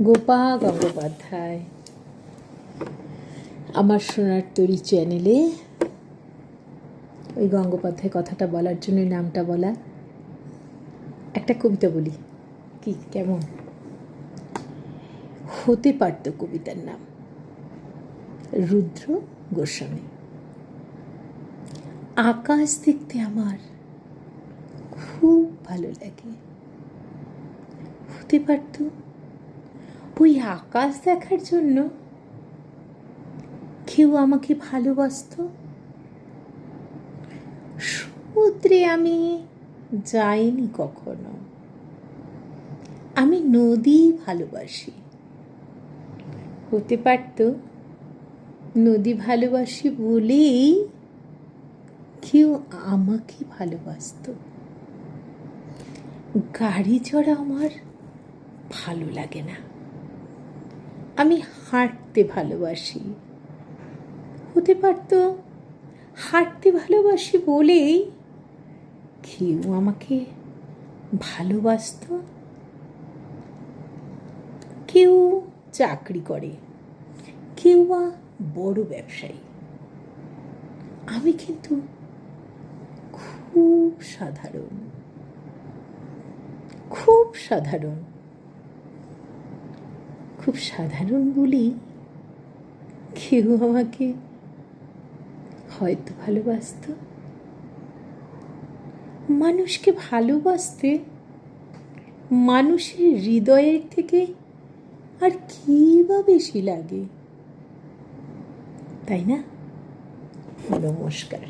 গোপা গঙ্গোপাধ্যায় আমার সোনার তরী চ্যানেলে ওই গঙ্গোপাধ্যায় কথাটা বলার জন্য নামটা বলা। একটা কবিতা বলি, কি কেমন হতে পারত কবিতার নাম? রুদ্র গোস্বামী। আকাশ দেখতে আমার খুব ভালো লাগে। হতে পারত ওই আকাশ দেখার জন্য কেউ আমাকে ভালোবাসত। সমুদ্রে আমি যাইনি কখনো, আমি নদী ভালোবাসি। হতে পারত নদী ভালোবাসি বলেই কেউ আমাকে ভালোবাসত। গাড়ি চড়া আমার ভালো লাগে না, আমি হাঁটতে ভালোবাসি। হতে পারত হাঁটতে ভালোবাসি বলেই কেউ আমাকে ভালোবাসত। কেউ চাকরি করে, কেউ বা বড় ব্যবসায়ী, আমি কিন্তু খুব সাধারণ, খুব সাধারণ। খুব সাধারণ বলেই কেউ আমাকে হয়তো ভালোবাসত। মানুষকে ভালোবাসতে মানুষের হৃদয়ের থেকে আর কি বা বেশি লাগে, তাই না? নমস্কার।